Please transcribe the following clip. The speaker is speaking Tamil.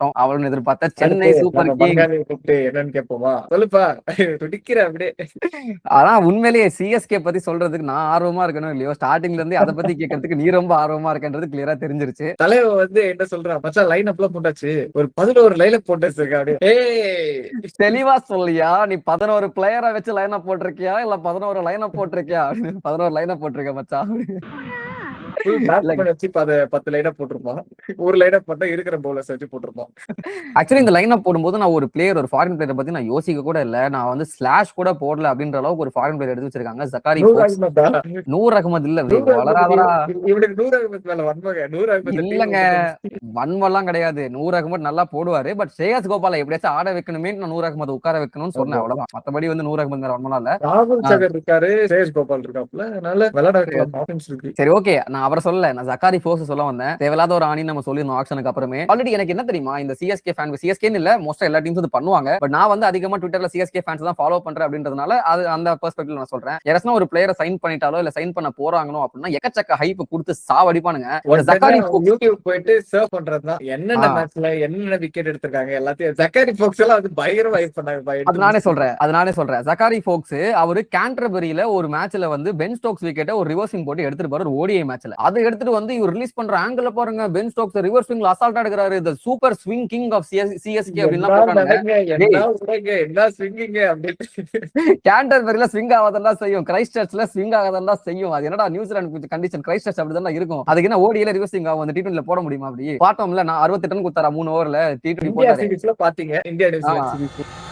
எதிர்பார்த்தோம், அவள்னு எதிர்பார்த்த சென்னை அடுத்து சூப்பர் நம்ம கிங்ஸ். பங்காளியை கூப்பிட்டு என்னன்னு கேட்போமா? சொல்லுப்பா துடிக்கிற அப்படியே. ஆனா உண்மையிலேயே சிஎஸ்கே பத்தி சொல்றதுக்கு நான் ஆர்வமா இருக்கணும் இல்லையோ, ஸ்டார்டிங்ல இருந்து அதை பத்தி கேட்கறதுக்கு நீ ரொம்ப ஆர்வமா இருக்கன்றது கிளியரா தெரிஞ்சிருச்சு. தலைவன் வந்து என்ன சொல்றான், மச்சான் லைன் அப்லாம் போட்டாச்சு, ஒரு 11 லைன் அப் போட்டு வச்சிருக்கேன் அப்படியே. ஏய் தெளிவா சொல்லியா, நீ 11 பிளேயரை வச்சு லைன் அப் போட்டிருக்கியா இல்ல 11 லைன் அப் போட்டிருக்கியா? 11 லைன் அப் போட்டிருக்க மச்சான். ஃபுல் இல்ல, பேட்ஸ்மேன் வச்சு 10 லைன் அப் போட்டிருப்பான். ஒரு லைன் அப் மட்டும் இருக்கிற பவுலர்ஸ் வச்சு போட்டிருப்பான். ஆக்சுவலி இந்த லைன் அப் போடும்போது நான் ஒரு பிளேயர், ஒரு ஃபாரின் பிளேயரை பத்தி நான் யோசிக்க கூட இல்ல. நான் வந்து ஸ்லாஷ் கூட போடல அப்படின்ற அளவுக்கு ஒரு ஃபாரின் பிளேயர் எடுத்து வச்சிருக்காங்க, ஜக்காரி நூர் ஃபோக்ஸ். அகமதா? நூர் அகமது இல்ல, நூர் அகமது வளராதரா. இவனுக்கு நூர் அகமது மேல வன்மங்க. நூர் அகமது டீம் இல்லங்க, விட்டு வன்வெல்லாம் கிடையாது. நூர் அகமது நல்லா போடுவாரு. பட் ஸ்ரேயஸ் கோபாலை எப்படியாச்சும் ஆட வைக்கணுமே, நான் நூர் அகமது உட்கார வைக்கணும்னு சொன்னேன், அவ்வளவுதான். மத்தபடி வந்து நூர் அகமது மேல வன்மலாம் இல்ல. ராகுல் நான் சகர் இருக்காரு, சேஷ் கோபால் இருக்காப்ல, அதனால விளையாட வைக்கலாம், ஆப்ஷன்ஸ் இருக்கு. சரி, ஓகே, நான் அவரை சொல்ல, நான் ஜக்காரி ஃபோர்ஸ் சொல்ல வந்தேன். தேவையில்லாத ஒரு ஆணி நம்ம சொல்லிருந்தோம் ஆக்ஷனுக்கு அப்புறமே. ஆல்ரெடி எனக்கு என்ன தெரியுமா, இந்த சிஎஸ்கே ஃபேன், சிஎஸ்கேன்னு இல்ல, மோஸ்டா எல்லா டீம்ஸும் இது பண்ணுவாங்க. பட் நான் வந்து அதிகமா ட்விட்டர்ல சிஎஸ்கே ஃபேன்ஸ் தான் ஃபாலோ பண்றேன் அப்படின்றதுனால அது அந்த பெர்ஸ்பெக்டிவ்ல நான் சொல்றேன். யாராச்சும் ஒரு பிளேயரை சைன் பண்ணிட்டாலோ இல்ல சைன் பண்ண போறாங்களோ அப்படின்னா எக்கச்சக்க ஹைப் கொடுத்து சாவடிப்பானுங்க. இந்த ஜக்காரி ஃபோக்ஸ் யூடியூப் போயிட்டு சர்வ் பண்றதுதான், என்னென்ன மேட்ச்ல என்னென்ன விக்கெட் எடுத்திருக்காங்க எல்லாத்தையும். ஜக்காரி ஃபோக்ஸ் எல்லாம் வந்து பயங்கரமா ஹைப் பண்ணாங்க. அது நானே சொல்றேன். ஜக்காரி ஃபோக்ஸ் அவரு கேண்டர்பரியில ஒரு மேட்ச்ல வந்து பென் ஸ்டோக்ஸ் விக்கெட்டை ஒரு ரிவர்சிங் போட்டு எடுத்துட்டு போறாரு, ஒரு ஓடிஐ மேட்ச்ல. அதை எடுத்துட்டு வந்து இவர் ரிலீஸ் பண்ற ஆங்கிள் பாருங்க, பென் ஸ்டோக்ஸ் ரிவர்ஸ் ஸ்விங்ல அசால்ட்டா எடுக்கிறாரு, the super swing king of CSK அப்படின்லாம் போட்டானுங்க. என்ன ஸ்விங்கிங்க அப்படின்னு. கேண்டர்பரியில ஸ்விங் ஆகாதெல்லாம் செய்யும், கிரைஸ்ட் சர்ச்ல ஸ்விங் ஆகாதெல்லாம் செய்யும். அது என்னடா நியூசிலாந்து கண்டிஷன், கிரைஸ்ட் சர்ச் அப்படிதான் இருக்கும். அதுக்கு என்ன ஓடிஐல ரிவர்சிங் ஆகும், அந்த டி20ல போட முடியுமா? அப்படி பார்த்தோம்ல, நான் 68 ரன் குத்தாரா 3 ஓவர்ல டி20 இந்தியா போட்டாரு. சீரிஸ்ல பாத்தீங்க, இந்தியா நியூசிலாந்து சீரிஸ்